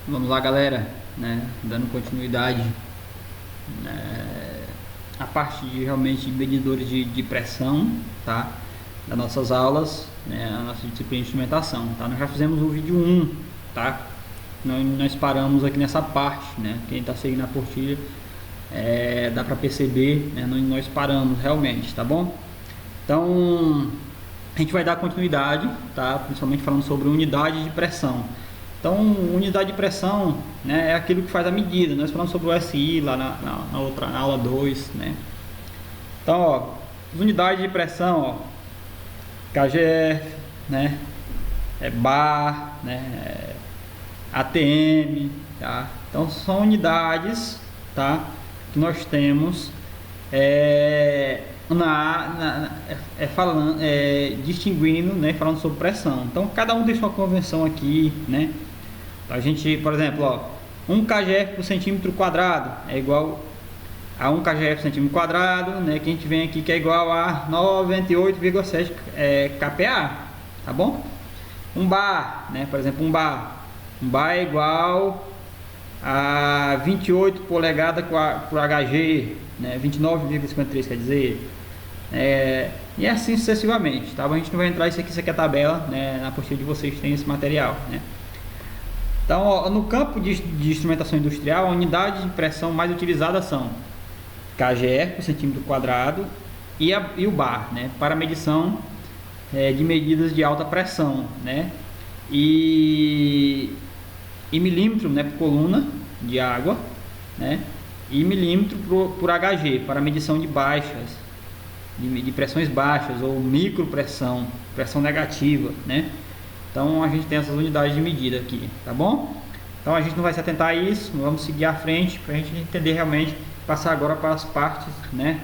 Vamos lá, galera, né? Dando continuidade, né, a parte de realmente medidores de pressão, tá? Das nossas aulas, né? A nossa disciplina de instrumentação, tá? Nós já fizemos o vídeo 1, tá? Nós paramos aqui nessa parte, né? Quem está seguindo a apostila, dá para perceber, né? Nós paramos realmente, tá bom? Então, a gente vai dar continuidade, tá? Principalmente falando sobre unidade de pressão. Então, unidade de pressão, né, é aquilo que faz a medida. Nós falamos sobre o SI lá na aula 2, né? Então, ó, as unidades de pressão, ó, kgf, né, bar, né, ATM, tá? Então, são unidades, tá, que nós temos distinguindo, né, falando sobre pressão. Então, cada um tem sua convenção aqui, né? A gente, por exemplo, ó, 1 kgf por centímetro quadrado é igual a 1 kgf por centímetro quadrado, né? Que a gente vem aqui que é igual a 98,7 kPa, tá bom? Um bar, né? Por exemplo, um bar é igual a 28 polegadas por Hg, né? 29,53 quer dizer, e assim sucessivamente, tá? A gente não vai entrar isso aqui é a tabela, né? Na apostila de vocês tem esse material, né? Então, ó, no campo de instrumentação industrial, a unidade de pressão mais utilizada são kgf por centímetro quadrado e o bar, né, para medição de medidas de alta pressão, né, e milímetro, né, por coluna de água, né, e milímetro por Hg para medição de baixas, de pressões baixas ou micropressão, pressão negativa, né. Então a gente tem essas unidades de medida aqui, tá bom? Então a gente não vai se atentar a isso, vamos seguir à frente para a gente entender realmente, passar agora para as partes, né,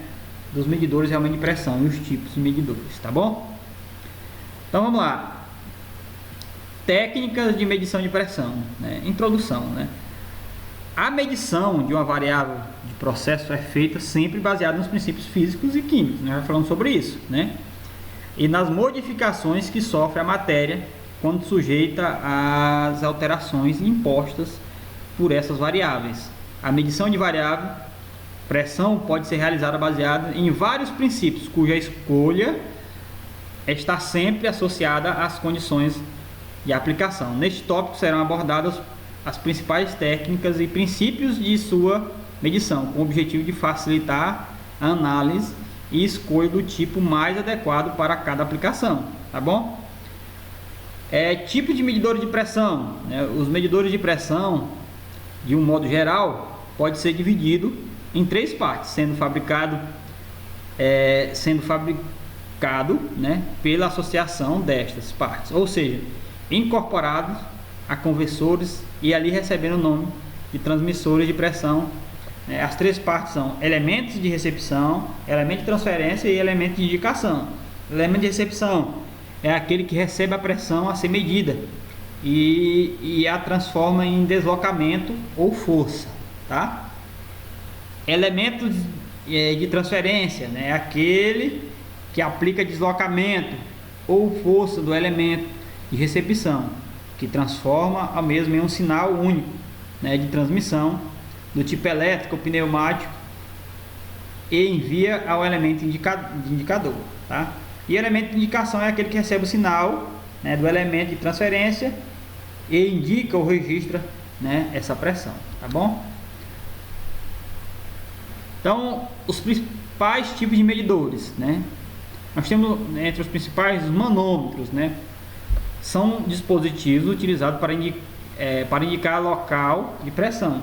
dos medidores realmente de pressão e os tipos de medidores, tá bom? Então vamos lá. Técnicas de medição de pressão, né? Introdução, né? A medição de uma variável de processo é feita sempre baseada nos princípios físicos e químicos, nós já falamos sobre isso, né? E nas modificações que sofre a matéria quando sujeita às alterações impostas por essas variáveis. A medição de variável pressão pode ser realizada baseada em vários princípios, cuja escolha está sempre associada às condições de aplicação. Neste tópico serão abordadas as principais técnicas e princípios de sua medição, com o objetivo de facilitar a análise e escolha do tipo mais adequado para cada aplicação, tá bom? Tipo de medidores de pressão, né? Os medidores de pressão, de um modo geral, pode ser dividido em 3 partes, sendo fabricado, né, pela associação destas partes, ou seja, incorporados a conversores e ali recebendo o nome de transmissores de pressão. As 3 partes são elementos de recepção, elemento de transferência e elemento de indicação. O elemento de recepção é aquele que recebe a pressão a ser medida e a transforma em deslocamento ou força, tá? Elemento de transferência, né, é aquele que aplica deslocamento ou força do elemento de recepção, que transforma a mesma em um sinal único, né, de transmissão do tipo elétrico ou pneumático e envia ao elemento de indicador, tá? E o elemento de indicação é aquele que recebe o sinal, né, do elemento de transferência e indica ou registra, né, essa pressão, tá bom? Então, os principais tipos de medidores, né? Nós temos entre os principais os manômetros, né? São dispositivos utilizados para indicar local de pressão.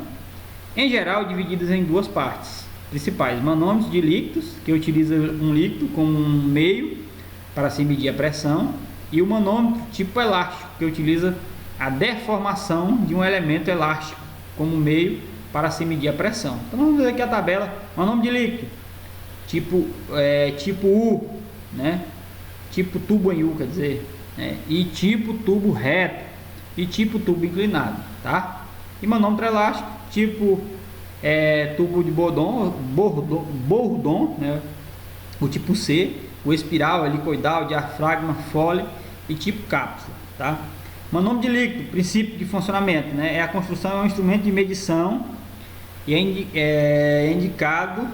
Em geral, divididos em 2 partes principais: manômetros de líquidos, que utiliza um líquido como um meio para se medir a pressão, e o manômetro tipo elástico, que utiliza a deformação de um elemento elástico como meio para se medir a pressão. Então vamos ver aqui a tabela: manômetro de líquido, tipo U, né? Tipo tubo em U, quer dizer, né? E tipo tubo reto e tipo tubo inclinado, tá? E manômetro elástico, tipo tubo de Bourdon, né? O tipo C, o espiral, helicoidal, diafragma, fole e tipo cápsula, tá? Manômetro de líquido, princípio de funcionamento, né? É a construção, é um instrumento de medição e é indicado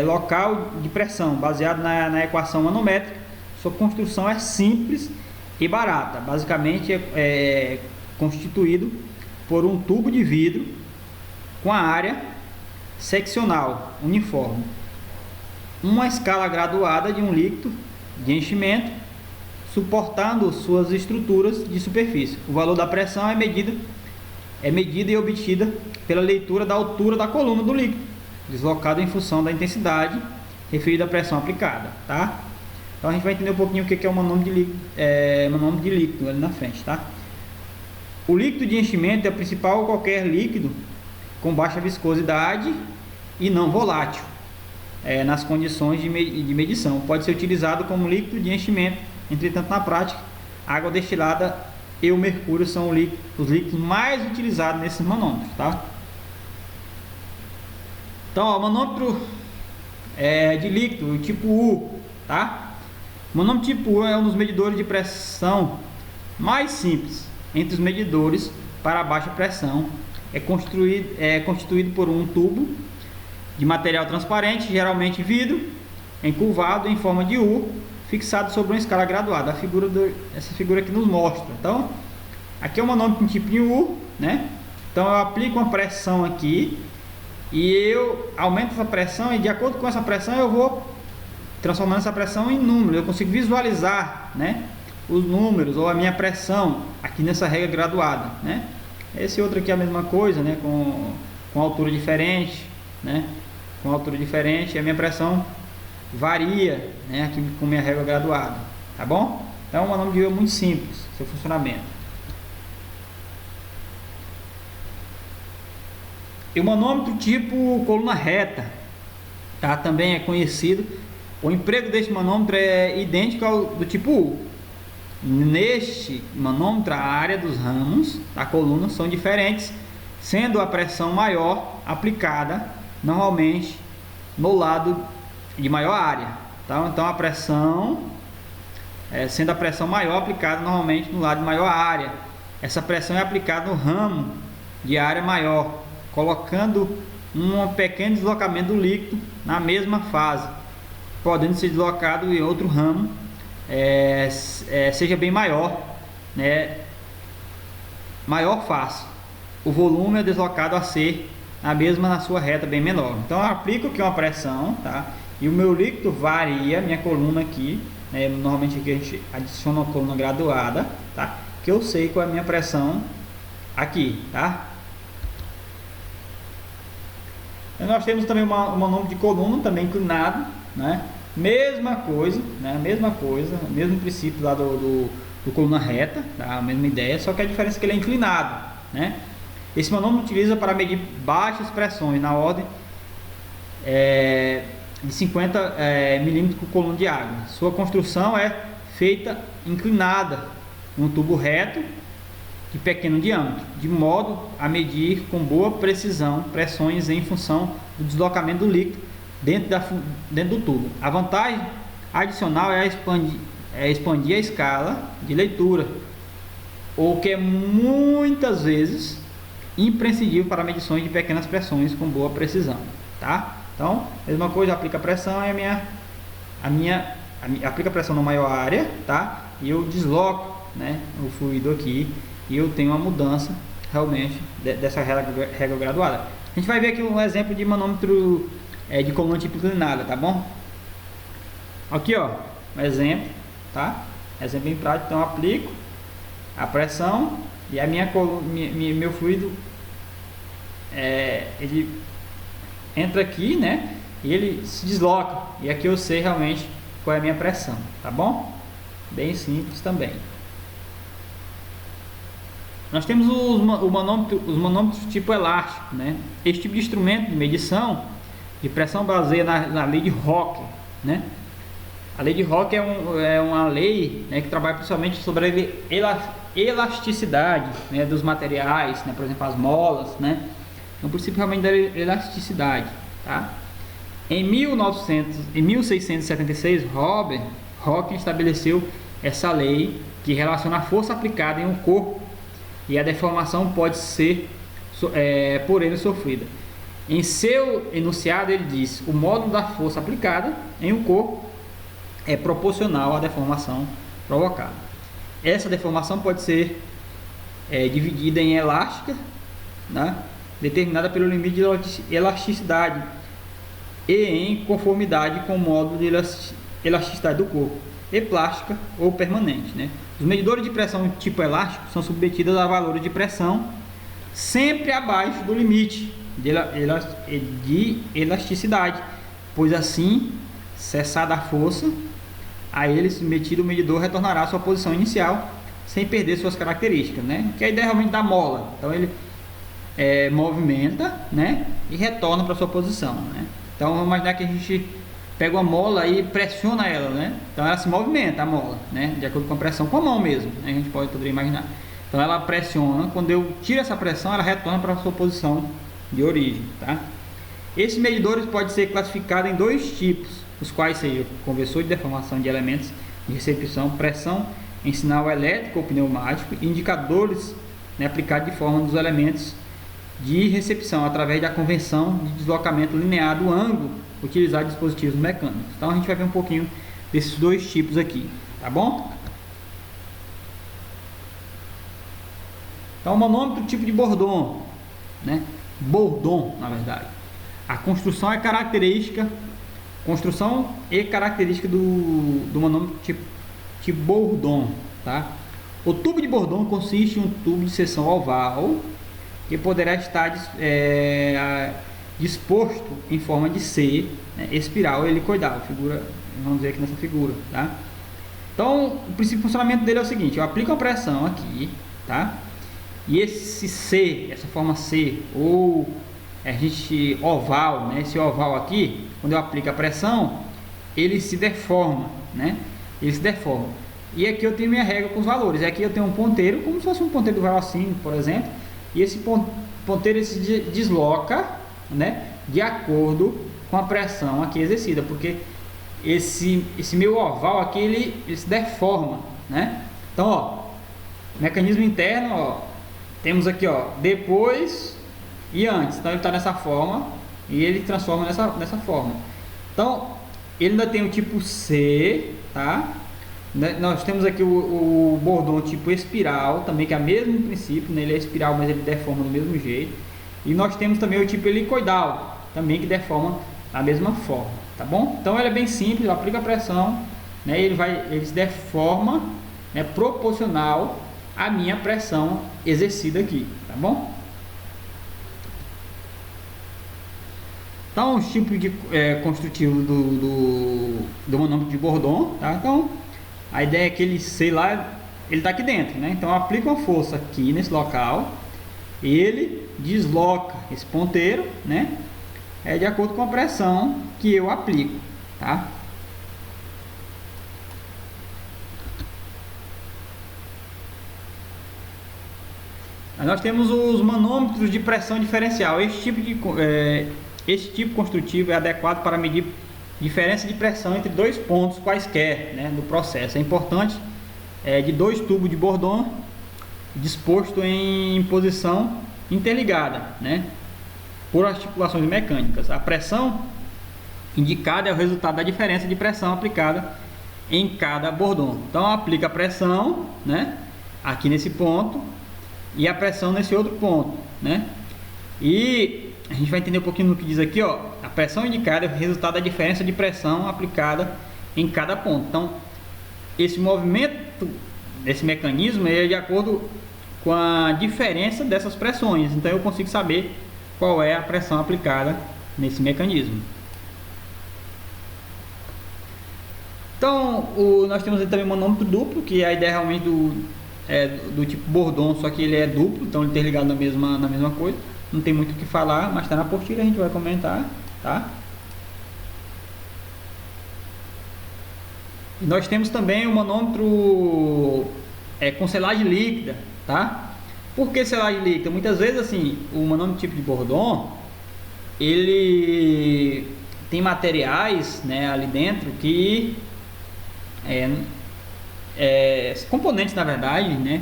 local de pressão, baseado na equação manométrica. Sua construção é simples e barata. Basicamente é constituído por um tubo de vidro com a área seccional uniforme, uma escala graduada de um líquido de enchimento, suportando suas estruturas de superfície. O valor da pressão é medida e obtida pela leitura da altura da coluna do líquido, deslocado em função da intensidade referida à pressão aplicada, tá? Então a gente vai entender um pouquinho o que é o manômetro de líquido ali na frente, tá? O líquido de enchimento é o principal qualquer líquido com baixa viscosidade e não volátil nas condições de medição. Pode ser utilizado como líquido de enchimento. Entretanto, na prática, a água destilada e o mercúrio são os líquidos mais utilizados nesses manômetros, tá? Então, ó, o manômetro de líquido tipo U, tá? O manômetro tipo U é um dos medidores de pressão mais simples entre os medidores para baixa pressão. É constituído por um tubo de material transparente, geralmente vidro, encurvado em forma de U, fixado sobre uma escala graduada. Essa figura aqui nos mostra. Então, aqui é o manômetro tipo U, né? Então eu aplico uma pressão aqui e eu aumento essa pressão, e de acordo com essa pressão eu vou transformando essa pressão em números. Eu consigo visualizar, né, os números ou a minha pressão aqui nessa regra graduada, né? Esse outro aqui é a mesma coisa, né, com altura diferente, né? Com altura diferente, a minha pressão varia, né, aqui com minha régua graduada, tá bom? Então, o manômetro de U é muito simples, seu funcionamento. E o manômetro tipo coluna reta, tá? Também é conhecido. O emprego deste manômetro é idêntico ao do tipo U. Neste manômetro, a área dos ramos da coluna são diferentes, sendo a pressão maior aplicada normalmente no lado de maior área, tá? Então a pressão, sendo a pressão maior aplicada normalmente no lado de maior área, essa pressão é aplicada no ramo de área maior, colocando um pequeno deslocamento do líquido na mesma fase, podendo ser deslocado em outro ramo, seja bem maior, né? Maior fácil. O volume é deslocado a ser na sua reta bem menor. Então eu aplico aqui uma pressão, tá? E o meu líquido varia, minha coluna aqui, né? Normalmente aqui a gente adiciona uma coluna graduada, tá? Que eu sei qual é a minha pressão aqui, tá? E nós temos também um manômetro de coluna também inclinado, né? Mesma coisa, né? Mesma coisa, mesmo princípio lá do coluna reta, tá? A mesma ideia, só que a diferença é que ele é inclinado, né? Esse manômetro utiliza para medir baixas pressões na ordem de 50 milímetros por coluna de água. Sua construção é feita inclinada, um tubo reto de pequeno diâmetro, de modo a medir com boa precisão pressões em função do deslocamento do líquido dentro do tubo. A vantagem adicional é expandir a escala de leitura, o que é muitas vezes imprescindível para medições de pequenas pressões com boa precisão, tá? Então, mesma coisa, aplica a pressão e aplica a pressão na maior área, tá? E eu desloco, né, o fluido aqui e eu tenho uma mudança realmente dessa régua graduada. A gente vai ver aqui um exemplo de manômetro de coluna tipo inclinada, tá bom? Aqui, ó, um exemplo, tá? Exemplo bem prático. Então eu aplico a pressão e a meu fluido ele entra aqui, né? E ele se desloca. E aqui eu sei realmente qual é a minha pressão, tá bom? Bem simples também. Nós temos os manômetros tipo elástico, né? Esse tipo de instrumento de medição de pressão baseia na lei de Hooke, né? A lei de Hooke é uma lei, né, que trabalha principalmente sobre a elasticidade, né, dos materiais, né? Por exemplo, as molas, né? É um princípio realmente da elasticidade, tá? Em 1676, Robert Hooke estabeleceu essa lei que relaciona a força aplicada em um corpo e a deformação pode ser por ele sofrida. Em seu enunciado ele diz: o modo da força aplicada em um corpo é proporcional à deformação provocada. Essa deformação pode ser dividida em elástica, né, determinada pelo limite de elasticidade, e em conformidade com o modo de elasticidade do corpo, e plástica ou permanente, né? Os medidores de pressão tipo elástico são submetidos a valores de pressão sempre abaixo do limite de elasticidade, pois assim, cessada a força a ele submetido, o medidor retornará à sua posição inicial sem perder suas características, né? Que é a ideia realmente da mola. Então ele movimenta, né, e retorna para sua posição, né? Então vamos imaginar que a gente pega uma mola e pressiona ela, né? Então ela se movimenta, a mola, né, de acordo com a pressão, com a mão mesmo, né? A gente poderia imaginar. Então ela pressiona, quando eu tiro essa pressão, ela retorna para a sua posição de origem, tá? Esses medidores podem ser classificados em dois tipos, os quais sejam conversor de deformação de elementos de recepção, pressão em sinal elétrico ou pneumático, e indicadores, né, aplicados de forma dos elementos de recepção através da convenção de deslocamento linear do ângulo utilizado em dispositivos mecânicos. Então a gente vai ver um pouquinho desses dois tipos aqui, tá bom? Então, o manômetro tipo de Bourdon, né? Bourdon, na verdade. A construção e característica do manômetro tipo Bourdon, tá? O tubo de Bourdon consiste em um tubo de seção oval que poderá estar disposto em forma de C, né, espiral ou helicoidal, vamos ver aqui nessa figura, tá? Então, o princípio de funcionamento dele é o seguinte: eu aplico a pressão aqui, tá? E esse C, essa forma C, ou oval, né? Esse oval aqui, quando eu aplico a pressão, ele se deforma, né? Ele se deforma. E aqui eu tenho minha régua com os valores. Aqui eu tenho um ponteiro, como se fosse um ponteiro do velocímetro, por exemplo. E esse ponteiro ele se desloca, né, de acordo com a pressão aqui exercida, porque esse meu oval aqui ele se deforma, né? Então, ó, mecanismo interno, ó, temos aqui, ó, depois e antes. Então ele está nessa forma e ele transforma nessa forma. Então ele ainda tem o tipo C, tá? Nós temos aqui o Bourdon tipo espiral, também, que é o mesmo princípio, né? Ele é espiral, mas ele deforma do mesmo jeito. E nós temos também o tipo helicoidal, também, que deforma da mesma forma, tá bom? Então ele é bem simples, eu aplico a pressão, né? Ele se deforma, né, proporcional à minha pressão exercida aqui, tá bom? Então, os tipos de construtivo do manômetro de Bourdon, tá? Então, a ideia é que ele, sei lá, ele está aqui dentro, né? Então, eu aplico uma força aqui nesse local, ele desloca esse ponteiro, né? De acordo com a pressão que eu aplico, tá? Aí nós temos os manômetros de pressão diferencial. Esse tipo construtivo é adequado para medir diferença de pressão entre dois pontos quaisquer, né, do processo. É importante de dois tubos de Bourdon disposto em posição interligada, né, por articulações mecânicas. A pressão indicada é o resultado da diferença de pressão aplicada em cada Bourdon. Então aplica a pressão, né, aqui nesse ponto e a pressão nesse outro ponto, né? E a gente vai entender um pouquinho no que diz aqui, ó. A pressão indicada é o resultado da diferença de pressão aplicada em cada ponto. Então, esse movimento desse mecanismo é de acordo com a diferença dessas pressões. Então, eu consigo saber qual é a pressão aplicada nesse mecanismo. Então, nós temos também o manômetro duplo, que é a ideia realmente do tipo Bourdon, só que ele é duplo, então ele está ligado na mesma coisa. Não tem muito o que falar, mas está na apostila, a gente vai comentar, tá? E nós temos também o manômetro com selagem líquida, tá? Por que selagem líquida? Muitas vezes, assim, o manômetro tipo de Bourdon, ele tem materiais, né, ali dentro que componentes, na verdade, né?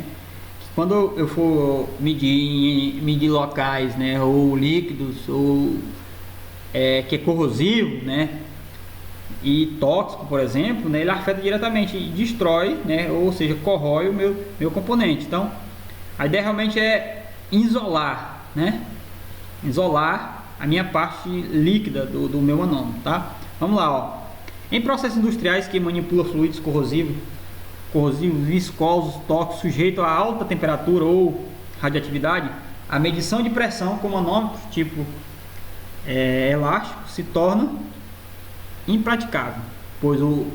Quando eu for medir locais, né, ou líquidos, ou que é corrosivo, né, e tóxico, por exemplo, né, ele afeta diretamente e destrói, né, ou seja, corrói o meu componente. Então, a ideia realmente é isolar, né, isolar a minha parte líquida do meu manômetro, tá? Vamos lá, ó. Em processos industriais que manipulam fluidos corrosivos, viscosos, tóxicos, sujeitos a alta temperatura ou radioatividade, a medição de pressão com manômetro tipo elástico se torna impraticável, pois o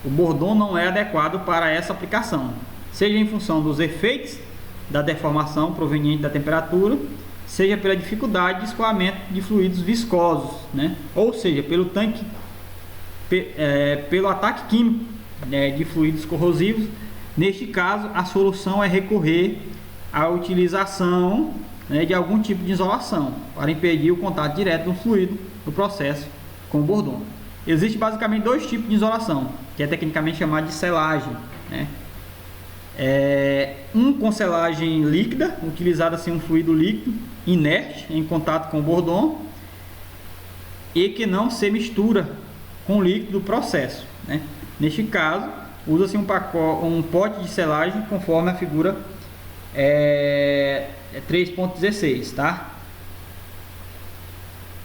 bordão não é adequado para essa aplicação, seja em função dos efeitos da deformação proveniente da temperatura, seja pela dificuldade de escoamento de fluidos viscosos, né? Ou seja, pelo ataque químico, né, de fluidos corrosivos. Neste caso, a solução é recorrer à utilização, né, de algum tipo de isolação para impedir o contato direto do fluido no processo com o bordão. Existe basicamente dois tipos de isolação, que é tecnicamente chamado de selagem, né? Um com selagem líquida, utilizado assim um fluido líquido inerte em contato com o bordão e que não se mistura com o líquido do processo, né? Neste caso, usa-se um pote de selagem conforme a figura 3.16, tá?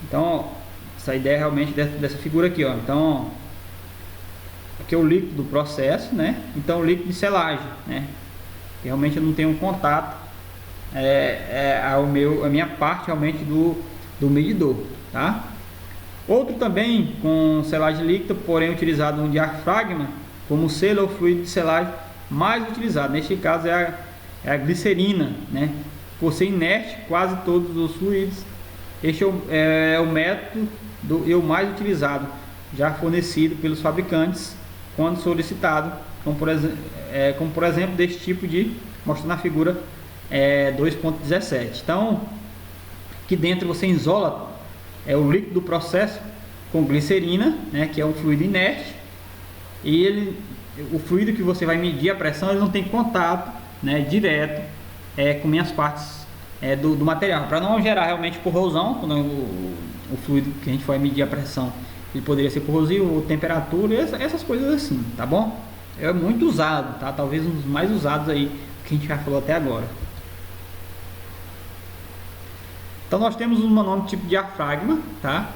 Então, ó, essa ideia realmente dessa figura aqui, ó. Então, ó, aqui é o líquido do processo, né? Então, o líquido de selagem, né? Realmente eu não tenho um contato a minha parte realmente do medidor, tá? Outro também com selagem líquida, porém utilizado um diafragma como selo ou fluido de selagem mais utilizado. Neste caso é a glicerina, né? Por ser inerte, quase todos os fluidos. Este é o método o mais utilizado, já fornecido pelos fabricantes quando solicitado, como por exemplo deste tipo de, mostrando na figura 2.17. Então, aqui dentro você isola o líquido do processo com glicerina, né, que é um fluido inerte, e o fluido que você vai medir a pressão, ele não tem contato, né, direto com minhas partes do material, para não gerar realmente corrosão. Quando o fluido que a gente vai medir a pressão, ele poderia ser corrosivo, temperatura, essas coisas assim, tá bom? É muito usado, tá? Talvez um dos mais usados aí que a gente já falou até agora. Então nós temos um manômetro tipo diafragma, tá?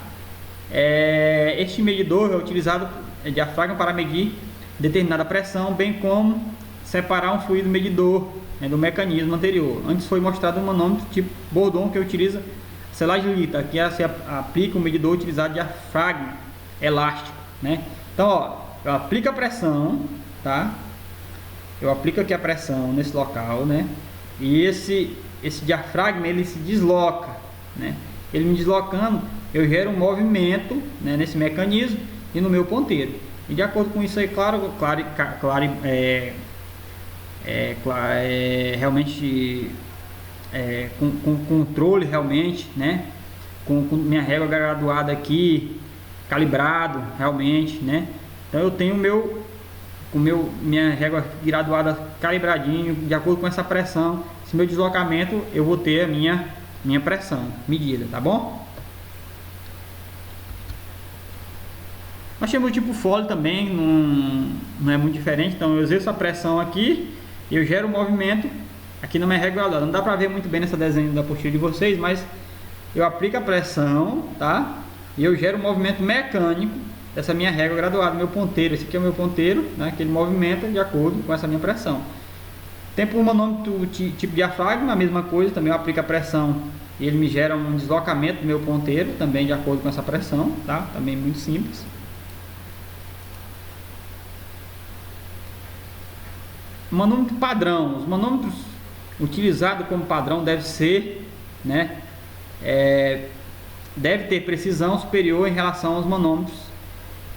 Este medidor é utilizado diafragma para medir determinada pressão, bem como separar um fluido medidor, né, do mecanismo anterior. Antes foi mostrado um manômetro tipo bordão que utiliza selagem líquida, aqui se aplica um medidor utilizado diafragma elástico, né? Então, ó, eu aplico a pressão, tá? Eu aplico aqui a pressão nesse local, né? E esse diafragma ele se desloca, né? Ele me deslocando, eu gero um movimento, né, nesse mecanismo e no meu ponteiro. E de acordo com isso aí, realmente com controle realmente, né? Com minha régua graduada aqui, calibrado realmente, né? Então eu tenho minha régua graduada calibradinho, de acordo com essa pressão. Se meu deslocamento, eu vou ter a minha pressão medida, tá bom? Nós temos o tipo Foley também, não é muito diferente. Então eu exerço a pressão aqui, eu gero o movimento aqui na minha régua graduada. Não dá pra ver muito bem nessa desenho da apostila de vocês, mas eu aplico a pressão, tá? E eu gero o movimento mecânico dessa minha régua graduada, meu ponteiro. Esse aqui é o meu ponteiro, né, que ele movimenta de acordo com essa minha pressão. Tem por manômetro tipo diafragma, a mesma coisa, também eu aplico a pressão e ele me gera um deslocamento do meu ponteiro, também de acordo com essa pressão, tá? Também muito simples. Manômetro padrão. Os manômetros utilizados como padrão deve ser, né, deve ter precisão superior em relação aos manômetros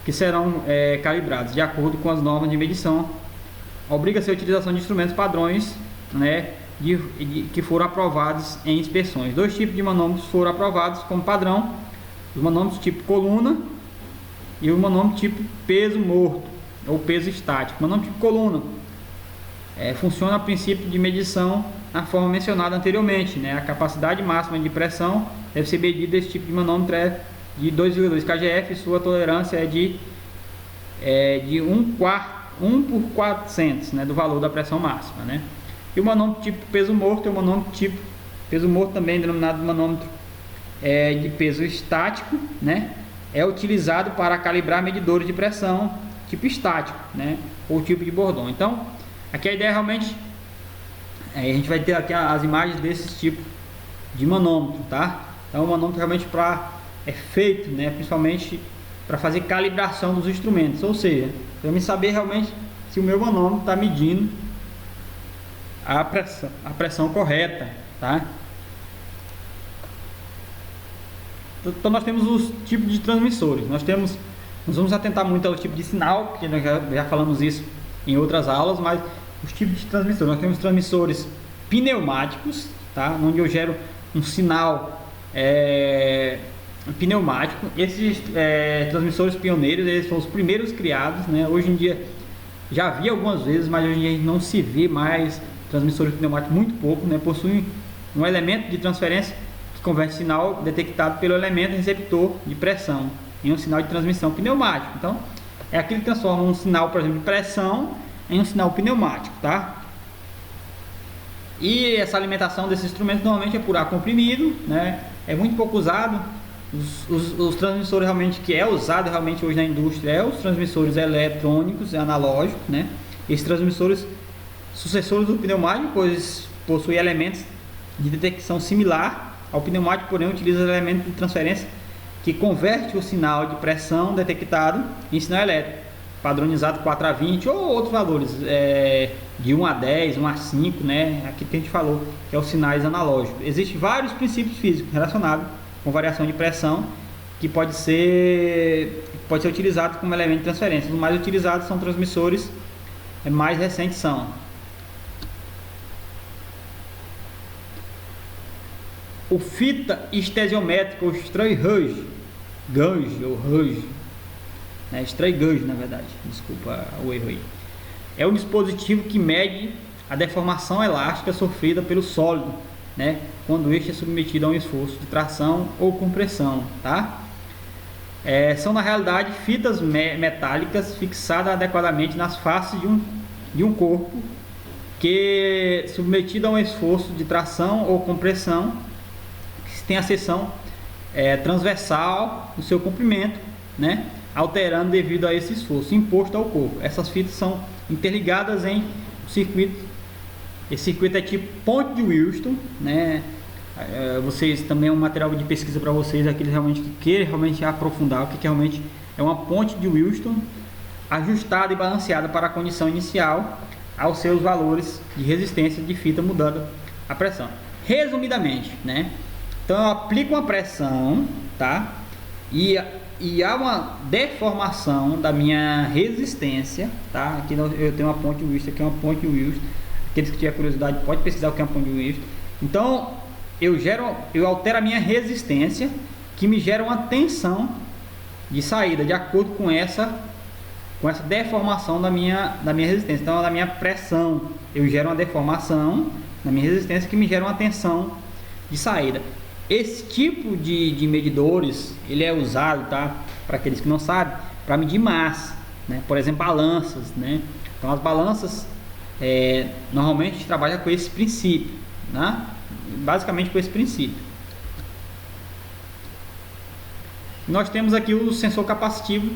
que serão calibrados de acordo com as normas de medição. Obriga-se a utilização de instrumentos padrões, né, que foram aprovados em inspeções. Dois tipos de manômetros foram aprovados como padrão: os manômetros tipo coluna e o manômetro tipo peso morto ou peso estático. Manômetro tipo coluna funciona a princípio de medição na forma mencionada anteriormente, né? A capacidade máxima de pressão deve ser medida desse tipo de manômetro de 2,2 kgf e sua tolerância é de 1 por 400, né, do valor da pressão máxima, né? E o manômetro tipo peso morto é o manômetro tipo peso morto, também denominado manômetro de peso estático, né? É utilizado para calibrar medidores de pressão tipo estático, né? Ou tipo de Bourdon. Então, aqui a ideia realmente a gente vai ter aqui as imagens desses tipos de manômetro, tá? Então, o manômetro realmente é feito, né, principalmente para fazer calibração dos instrumentos, ou seja, para me saber realmente se o meu manômetro está medindo a pressão correta, tá? Então nós temos os tipos de transmissores. Nós vamos atentar muito ao tipo de sinal, porque nós já falamos isso em outras aulas, mas os tipos de transmissores, nós temos transmissores pneumáticos, tá? Onde eu gero um sinal pneumático. Esses transmissores pioneiros, eles são os primeiros criados, né? Hoje em dia já vi algumas vezes, mas hoje em dia não se vê mais transmissores pneumáticos, muito pouco, né? Possuem um elemento de transferência que converte sinal detectado pelo elemento receptor de pressão em um sinal de transmissão pneumático. Então é aquilo que transforma um sinal, por exemplo, de pressão em um sinal pneumático, tá? E essa alimentação desses instrumentos normalmente é por ar comprimido, né? É muito pouco usado. Os transmissores realmente que é usado realmente hoje na indústria os transmissores eletrônicos e analógicos, né? Esses transmissores sucessores do pneumático, pois possuem elementos de detecção similar ao pneumático, porém utiliza elementos de transferência que converte o sinal de pressão detectado em sinal elétrico, padronizado 4 a 20 ou outros valores, de 1 a 10, 1 a 5, né? Aqui que a gente falou, que é os sinais analógicos. Existem vários princípios físicos relacionados com variação de pressão que pode ser utilizado como elemento de transferência. Os mais utilizados são transmissores mais recentes o fita estesiométrica, ou Strain Gauge, né? Strain Gauge, na verdade, desculpa o erro aí. É um dispositivo que mede a deformação elástica sofrida pelo sólido, né, quando este é submetido a um esforço de tração ou compressão, tá? São na realidade fitas metálicas fixadas adequadamente nas faces de um corpo que submetido a um esforço de tração ou compressão, que tem a seção transversal no seu comprimento, né, alterando devido a esse esforço imposto ao corpo. Essas fitas são interligadas em circuito. Esse circuito é tipo ponte de Wilson, né? Vocês também é um material de pesquisa para vocês, aqueles realmente que querem realmente aprofundar o que realmente é uma ponte de Wilson ajustada e balanceada para a condição inicial aos seus valores de resistência de fita mudando a pressão. Resumidamente, né? Então eu aplico uma pressão, tá? E há uma deformação da minha resistência, tá? Aqui eu tenho uma ponte Wilson, aqui é uma ponte Wilson. Aqueles que tiverem curiosidade pode pesquisar o que é uma ponte Wilson. Então eu altero a minha resistência, que me gera uma tensão de saída de acordo com essa deformação da minha resistência. Então na minha pressão eu gero uma deformação na minha resistência que me gera uma tensão de saída. Esse tipo de medidores ele é usado, tá? Para aqueles que não sabem, para medir massa, né? Por exemplo, balanças, né? Então as balanças normalmente a gente trabalha com esse princípio, né? Basicamente com esse princípio. Nós temos aqui o sensor capacitivo,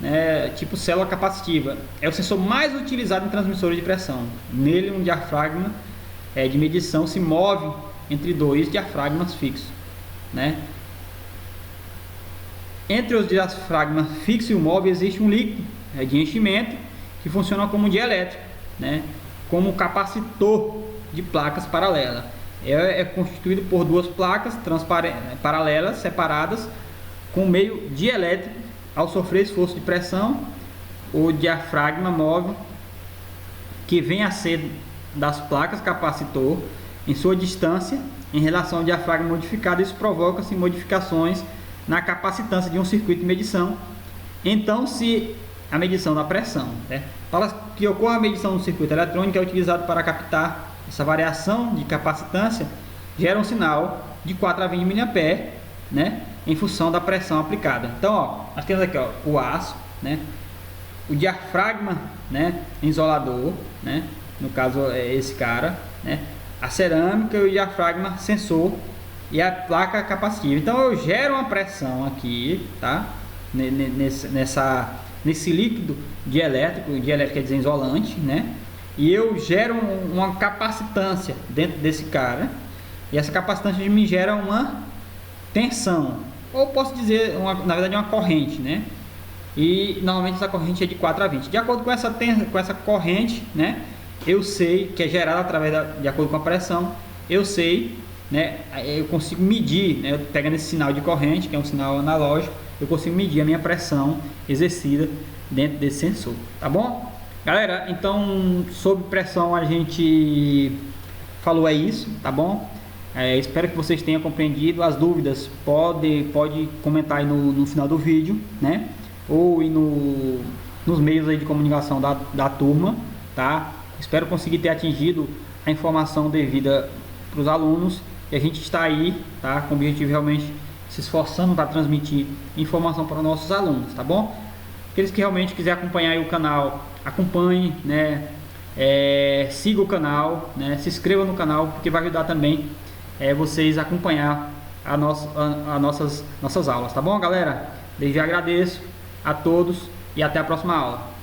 né? Tipo célula capacitiva. É o sensor mais utilizado em transmissores de pressão. Nele um diafragma de medição se move entre dois diafragmas fixos, né? Entre os diafragmas fixo e o móvel existe um líquido de enchimento que funciona como dielétrico, né? Como capacitor de placas paralelas. É constituído por duas placas paralelas separadas com meio dielétrico. Ao sofrer esforço de pressão, o diafragma móvel, que vem a ser das placas capacitor em sua distância em relação ao diafragma modificado, isso provoca-se modificações na capacitância de um circuito de medição. Então, se a medição da pressão, né? Para que ocorra a medição no circuito eletrônico, é utilizado para captar essa variação de capacitância, gera um sinal de 4 a 20 mA, né? Em função da pressão aplicada. Então, ó, nós temos aqui, ó, o aço, né? O diafragma, né? Isolador, né? No caso é esse cara, né? A cerâmica e o diafragma sensor e a placa capacitiva. Então eu gero uma pressão aqui, tá? Nesse líquido dielétrico quer dizer isolante, né? E eu gero uma capacitância dentro desse cara, e essa capacitância me gera uma tensão, ou posso dizer, na verdade, uma corrente, né? E normalmente essa corrente é de 4 a 20. De acordo com essa corrente, né? Eu sei que é gerada através de acordo com a pressão, eu sei, né? Eu consigo medir, né? Pegando esse sinal de corrente, que é um sinal analógico, eu consigo medir a minha pressão exercida dentro desse sensor, tá bom? Galera, então sobre pressão a gente falou isso, tá bom? Espero que vocês tenham compreendido. As dúvidas pode comentar aí no final do vídeo, né? Ou nos meios aí de comunicação da turma, tá? Espero conseguir ter atingido a informação devida para os alunos, e a gente está aí, tá? Com o objetivo realmente se esforçando para transmitir informação para os nossos alunos, tá bom? Aqueles que realmente quiserem acompanhar aí o canal, acompanhe, né? Siga o canal, né? Se inscreva no canal, porque vai ajudar também vocês a acompanhar nossas aulas, tá bom, galera? Desde já agradeço a todos e até a próxima aula.